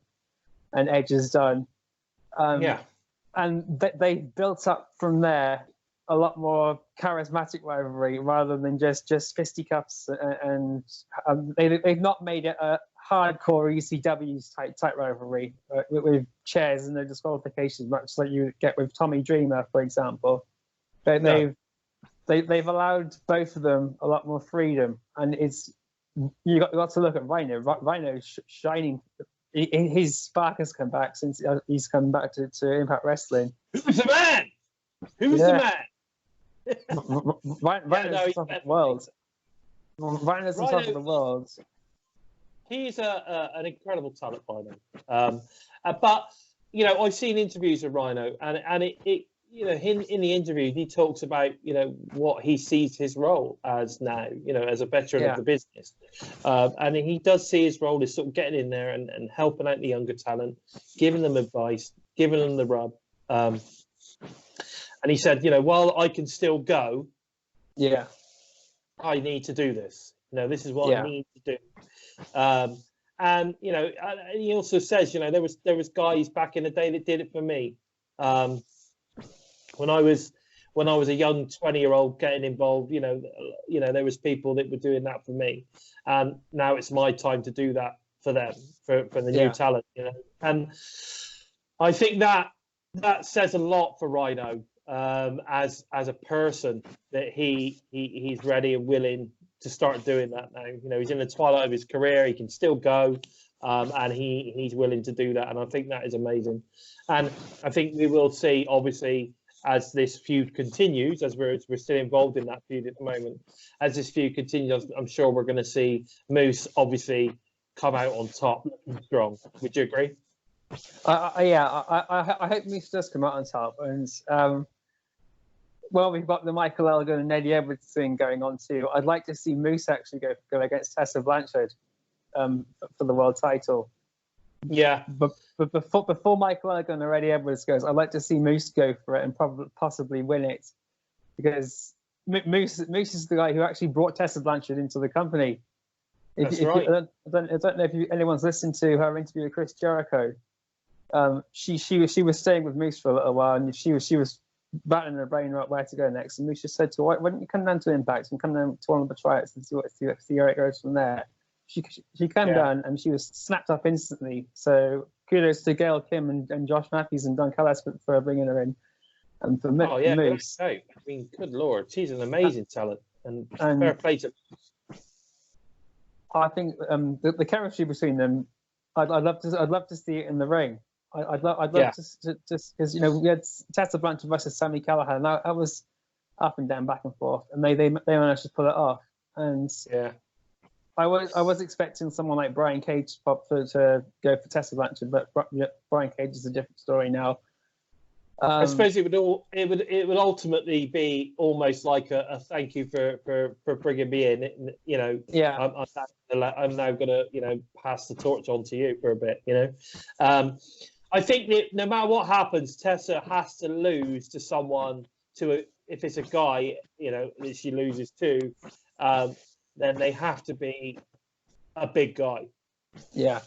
and Edge has done. And they built up from there a lot more charismatic rivalry rather than just fisticuffs, and they've not made it a hardcore ECW type rivalry with chairs and no disqualifications, much like you get with Tommy Dreamer, for example. They've allowed both of them a lot more freedom, and you got to look at Rhino. Rhino's shining. His spark has come back since he's come back to Impact Wrestling. Who's the man? Who's the man? Rhino's on top of the world. Rhino's on top of the world. He's an incredible talent, Rhino. But I've seen interviews with Rhino, and it in the interview he talks about what he sees his role as now, as a veteran of the business, and he does see his role as sort of getting in there and helping out the younger talent, giving them advice, giving them the rub. And he said, while I can still go, I need to do this. This is what I need to do. And he also says, there was guys back in the day that did it for me. When I was a young 20-year-old getting involved, there was people that were doing that for me, and now it's my time to do that for them, for the new talent. And I think that says a lot for Rhino as a person, that he's ready and willing to start doing that now. He's in the twilight of his career. He can still go, and he's willing to do that, and I think that is amazing. And I think we will see, obviously, as this feud continues, as we're still involved in that feud at the moment, as this feud continues, I'm sure we're going to see Moose obviously come out on top looking strong. Would you agree? I hope Moose does come out on top. And we've got the Michael Elgin and Eddie Edwards thing going on too. I'd like to see Moose actually go against Tessa Blanchard for the world title. Yeah, but before Michael Elgin or Eddie Edwards goes, I'd like to see Moose go for it and possibly win it, because Moose is the guy who actually brought Tessa Blanchard into the company. That's right. I don't know if anyone's listened to her interview with Chris Jericho. She was staying with Moose for a little while, and she was battling her brain right where to go next. And Moose just said to her, "Why don't you come down to Impact and come down to one of the tryouts and see how it goes from there?" She came down and she was snapped up instantly. So kudos to Gail Kim and Josh Matthews and Don Callis for bringing her in. And for Moose, I mean, good lord, she's an amazing talent, and fair play to. I think the chemistry between them, I'd love to see it in the ring. I'd love to just because we had Tessa Blanchard versus Sami Callihan. That was up and down, back and forth, and they managed to pull it off. And Yeah. I was expecting someone like Brian Cage to go for Tessa Blanchard, but Brian Cage is a different story now. I suppose it would ultimately be almost like a thank you for bringing me in. You know, Yeah. I'm now gonna pass the torch on to you for a bit. I think that no matter what happens, Tessa has to lose to someone. If it's a guy, that she loses to, then they have to be a big guy. Yeah.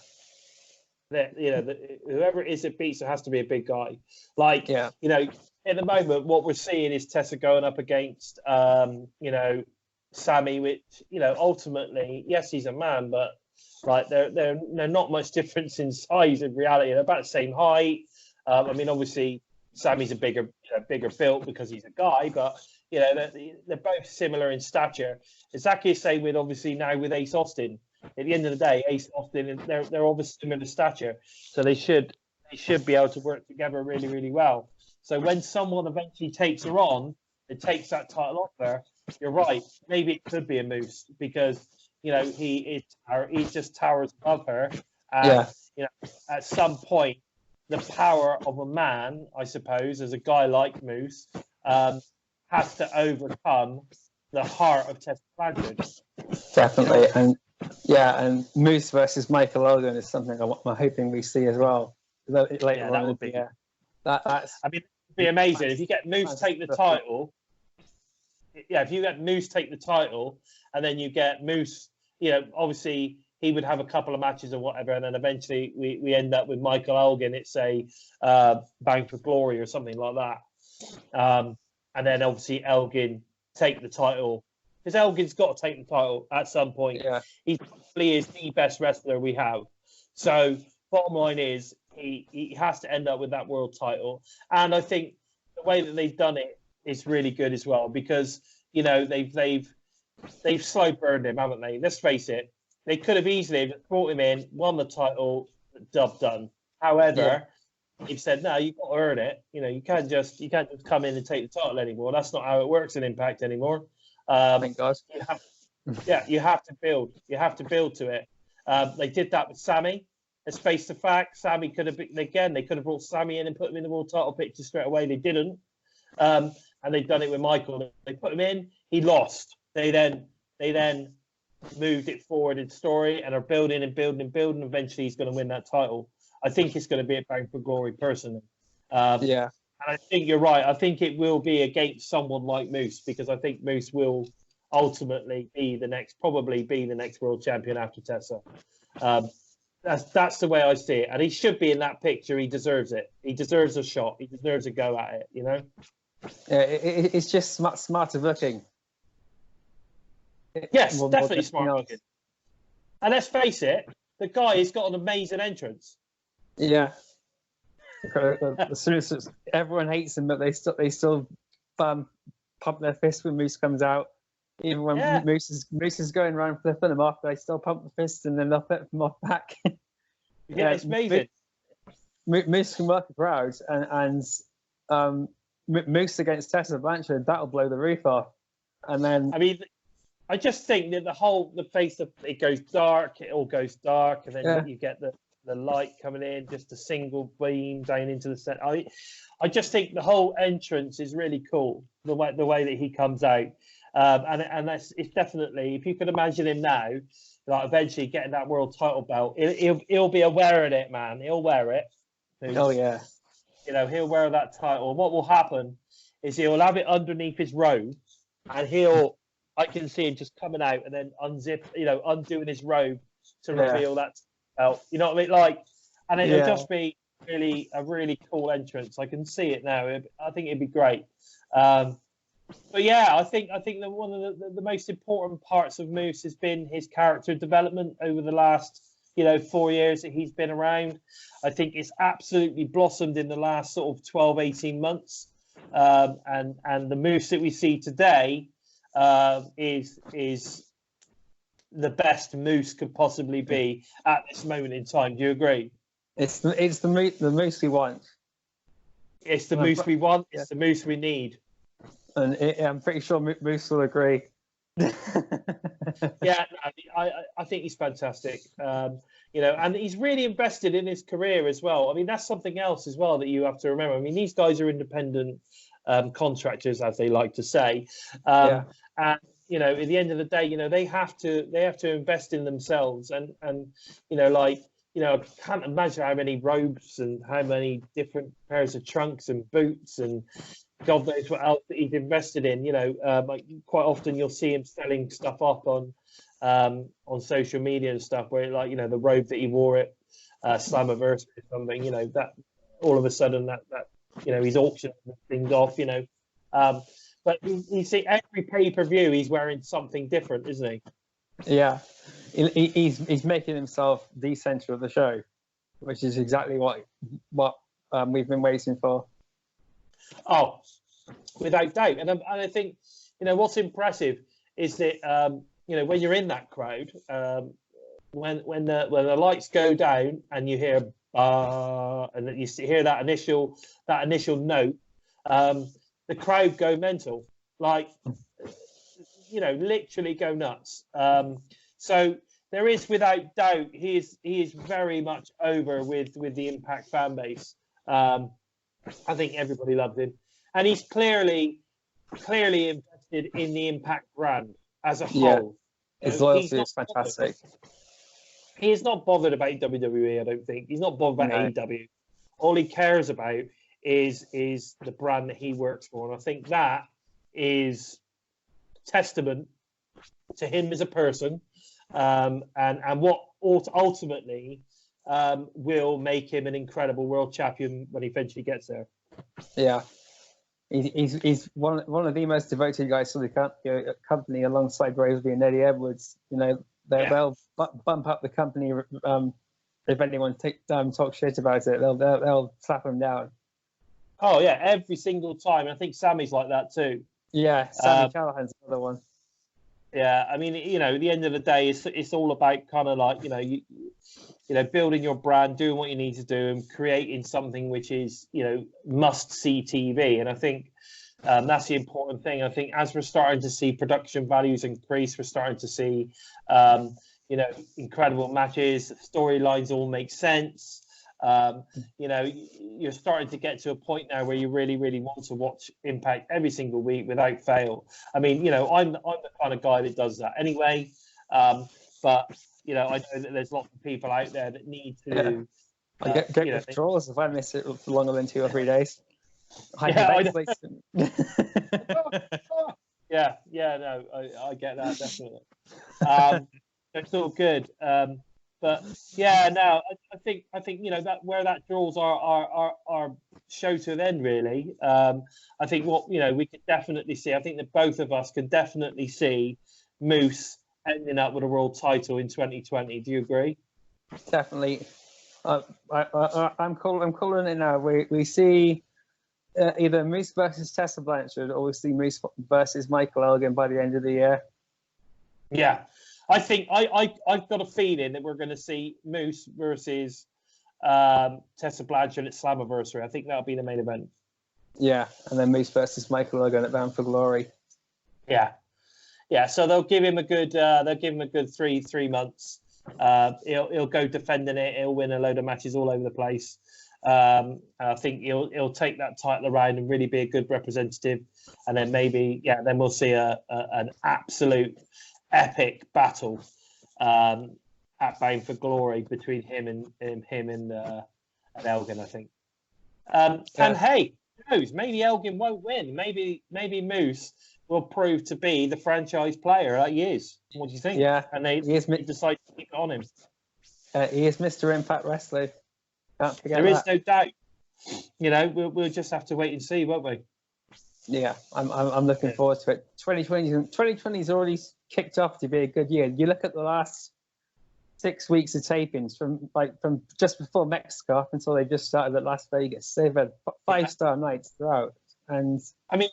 That whoever it is that beats her has to be a big guy. Like, Yeah. At the moment, what we're seeing is Tessa going up against, Sammy, which, ultimately, yes, he's a man, but like they're not much difference in size in reality. They're about the same height. I mean, obviously, Sammy's a bigger built because he's a guy, but they're both similar in stature. Exactly the same with obviously now with Ace Austin. At the end of the day, Ace Austin, they're obviously similar stature, so they should be able to work together really, really well. So when someone eventually takes her on and takes that title off her, you're right. Maybe it could be a Moose because he just towers above her. And, at some point, the power of a man, I suppose, as a guy like Moose, has to overcome the heart of Tessa Blanchard. Definitely, and Moose versus Michael Elgin is something I'm hoping we see as well. Later that would be. That's. I mean, it'd be amazing if you get Moose take the title. Yeah, if you get Moose take the title, and then you get Moose, obviously he would have a couple of matches or whatever, and then eventually we end up with Michael Elgin. It's a Bound for Glory or something like that, and then obviously Elgin take the title. Because Elgin's got to take the title at some point. Yeah. He probably is the best wrestler we have. So bottom line is he has to end up with that world title. And I think the way that they've done it is really good as well because they've slow burned him, haven't they? Let's face it. They could have easily brought him in, won the title, job done. However, they've said no, you've got to earn it. You can't just come in and take the title anymore. That's not how it works in Impact anymore. Thank God. You have to build. You have to build to it. They did that with Sammy. Let's face the fact. Sammy could have been again. They could have brought Sammy in and put him in the world title picture straight away. They didn't, and they've done it with Michael. They put him in. He lost. They then moved it forward in story and are building and building and building. Eventually, he's going to win that title. I think it's going to be a Bound for Glory, personally. And I think you're right. I think it will be against someone like Moose because I think Moose will ultimately probably be the next world champion after Tessa. That's the way I see it. And he should be in that picture. He deserves it. He deserves a shot. He deserves a go at it, Yeah, it's just smarter looking. Yes, definitely smart looking. And let's face it, the guy has got an amazing entrance. Yeah. As soon as everyone hates him, but they still pump their fist when Moose comes out. Even when Moose is going around flipping them off, they still pump the fist and then they'll flip them off back. It's amazing. Moose can work a crowd, and Moose against Tessa Blanchard, that'll blow the roof off. And then I just think that the face of it goes dark. It all goes dark, and then you get the light coming in, just a single beam down into the set. I just think the whole entrance is really cool. The way that he comes out, and it's definitely, if you could imagine him now, like eventually getting that world title belt, he'll be aware of it, man. He'll wear it. Oh yeah. He'll wear that title. And what will happen is he'll have it underneath his robe, and I can see him just coming out and then undoing his robe to reveal that belt. You know what I mean? Like, and it'll just be a really cool entrance. I can see it now. I think it'd be great. But yeah, I think that one of the most important parts of Moose has been his character development over the last 4 years that he's been around. I think it's absolutely blossomed in the last sort of 12, 18 months. And the Moose that we see today is the best Moose could possibly be at this moment in time. Do you agree? It's the Moose we want. It's the Moose we want. It's the Moose we need. And I'm pretty sure Moose will agree. Yeah, no, I think he's fantastic. You know, and he's really invested in his career as well. I mean, that's something else as well that you have to remember. I mean, these guys are independent contractors, as they like to say, and you know, at the end of the day, you know, they have to invest in themselves, and you know, like, you know, I can't imagine how many robes and how many different pairs of trunks and boots and God knows what else that he's invested in. You know, like quite often you'll see him selling stuff up on social media and stuff, where, like, you know, the robe that he wore at Slammiversary or something. You know, that all of a sudden that you know, he's auctioning things off. You know, but you see every pay-per-view he's wearing something different, isn't he? Yeah, he's making himself the center of the show, which is exactly what we've been waiting for. Oh, without doubt. And I think, you know, what's impressive is that you know, when you're in that crowd, when the lights go down and you hear and then you hear that initial note, the crowd go mental, like, you know, literally go nuts. So there is, without doubt, he is very much over with the Impact fan base. I think everybody loves him, and he's clearly invested in the Impact brand as a whole. His loyalty is fantastic. He is not bothered about WWE. I don't think he's not bothered about AEW. All he cares about is the brand that he works for, and I think that is testament to him as a person, and what ultimately will make him an incredible world champion when he eventually gets there. Yeah, he's one of the most devoted guys to the company, alongside Rosalie and Eddie Edwards. You know, they'll bump up the company if anyone talk shit about it. They'll slap them down. Oh yeah, every single time. I think Sammy's like that too. Yeah, Sammy Callahan's another one. Yeah, I mean, you know, at the end of the day, it's all about kind of like, you know, you know, building your brand, doing what you need to do, and creating something which is, you know, must-see TV. And I think that's the important thing. I think as we're starting to see production values increase, we're starting to see, you know, incredible matches, storylines all make sense. You know, you're starting to get to a point now where you really, really want to watch Impact every single week without fail. I mean, you know, I'm the kind of guy that does that anyway. But you know, I know that there's lots of people out there that need to. I get withdrawals if I miss it for longer than 2 or 3 days. Yeah, no, I get that definitely. It's all good. But yeah, no, I think you know that where that draws our show to an end, really. I think what, you know, we could definitely see. I think that both of us can definitely see Moose ending up with a world title in 2020. Do you agree? Definitely. I'm calling it now. We see either Moose versus Tessa Blanchard, or we see Moose versus Michael Elgin by the end of the year. Yeah. I think I've got a feeling that we're going to see Moose versus Tessa Blanchard at Slammiversary. I think that'll be the main event. Yeah, and then Moose versus Michael Elgin at Bound for Glory. Yeah. So they'll give him a good 3 months. He'll go defending it. He'll win a load of matches all over the place. I think he'll take that title around and really be a good representative. And then maybe, then we'll see an absolute epic battle at Bound for Glory between him and Elgin, I think. And hey, who knows? Maybe Elgin won't win. Maybe Moose will prove to be the franchise player that he is. What do you think? Yeah, and they decide to keep it on him. He is Mr. Impact Wrestling. Can't forget there that. Is no doubt. You know, we'll just have to wait and see, won't we? Yeah, I'm looking forward to it. 2020's already kicked off to be a good year. You look at the last 6 weeks of tapings from just before Mexico up until they just started at Las Vegas. They've had 5-star nights throughout. And I mean,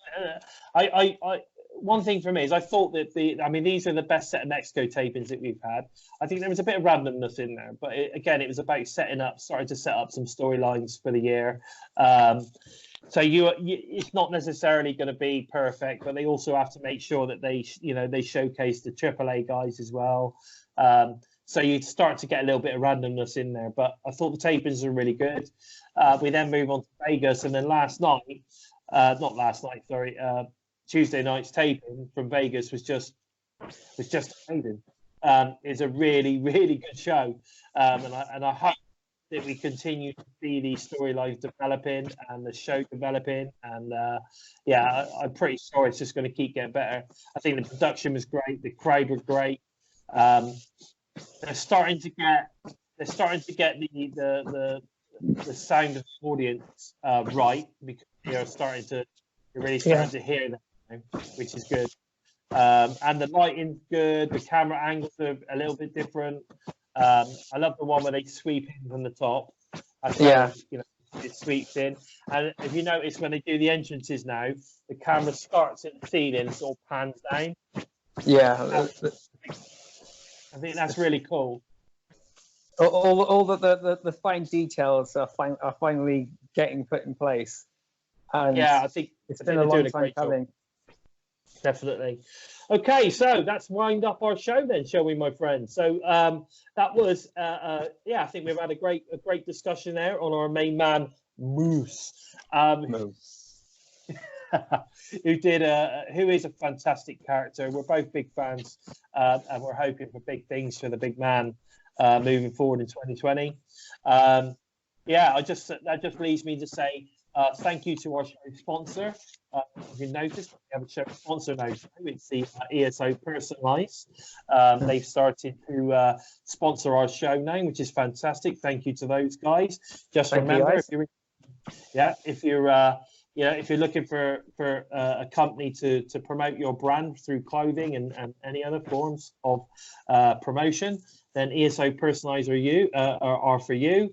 I one thing for me is I thought that these are the best set of Mexico tapings that we've had. I think there was a bit of randomness in there, but it was about starting to set up some storylines for the year. So it's not necessarily going to be perfect, but they also have to make sure that they showcase the AAA guys as well. So you start to get a little bit of randomness in there. But I thought the tapings were really good. We then move on to Vegas, and then Tuesday night's taping from Vegas was just amazing. It's a really, really good show, and I hope that we continue to see these storylines developing and the show developing. And I'm pretty sure it's just going to keep getting better. I think the production was great, the crowd were great. They're starting to get the sound of the audience right, because they're really starting to hear them now, which is good. And the lighting's good. The camera angles are a little bit different. I love the one where they sweep in from the top. It sweeps in. And if you notice, when they do the entrances now, the camera starts at the ceiling, it sort of pans down. Yeah, I think that's really cool. All the fine details are finally getting put in place. And I think it's been a long time coming. Definitely. Okay, so that's wind up our show then, shall we, my friends? So that was I think we've had a great discussion there on our main man Moose. Who is a fantastic character. We're both big fans, and we're hoping for big things for the big man moving forward in 2020. That just leaves me to say thank you to our show sponsor. If you noticed, we have a show sponsor now. It's the ESO Personalize. They've started to sponsor our show now, which is fantastic. Thank you to those guys. Just remember, if you're looking for a company to promote your brand through clothing and any other forms of promotion, then ESO Personalize are for you.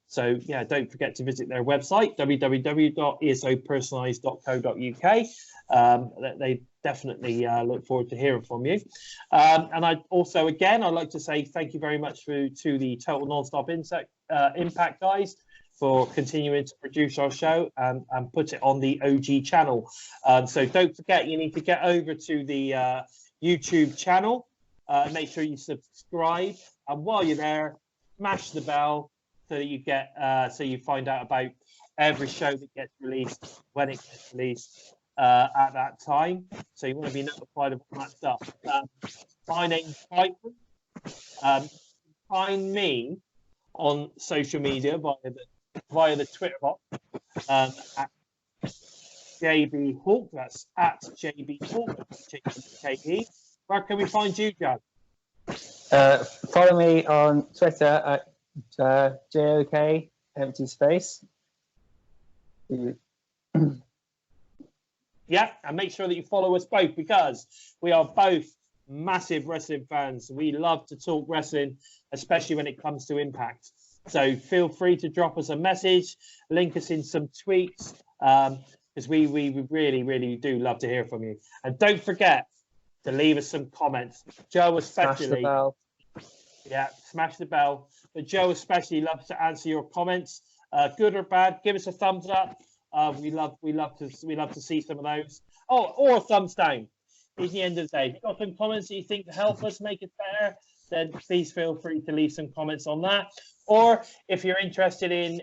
So don't forget to visit their website, www.esopersonalize.co.uk. They definitely look forward to hearing from you. And I'd like to say thank you very much to the Total Nonstop Impact guys for continuing to produce our show and put it on the OG channel. So don't forget, you need to get over to the YouTube channel. Make sure you subscribe, and while you're there, smash the bell so that you find out about every show that gets released, when it gets released at that time. So you want to be notified of all that stuff. My name's Piper. Find me on social media via the Twitter bot at JB Hawk. That's at JB Hawk, JBKE. Where can we find you, Joe? Follow me on Twitter at JOE-KER, empty space. Yeah, and make sure that you follow us both, because we are both massive wrestling fans. We love to talk wrestling, especially when it comes to Impact. So feel free to drop us a message, link us in some tweets, because we really, really do love to hear from you. And don't forget to leave us some comments. Joe especially. Smash the bell. Yeah, smash the bell. But Joe especially loves to answer your comments, good or bad. Give us a thumbs up. We love to see some of those. Oh, or a thumbs down. At the end of the day, if you've got some comments that you think help us make it better, then please feel free to leave some comments on that. Or if you're interested in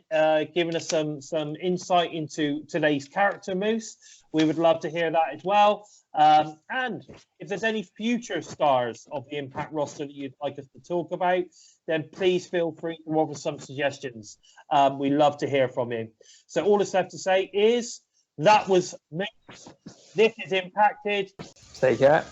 giving us some insight into today's character, Moose, we would love to hear that as well. And if there's any future stars of the Impact roster that you'd like us to talk about, then please feel free to offer some suggestions. We love to hear from you. So all that's left to say is that was Moose. This is Impacted. Take care.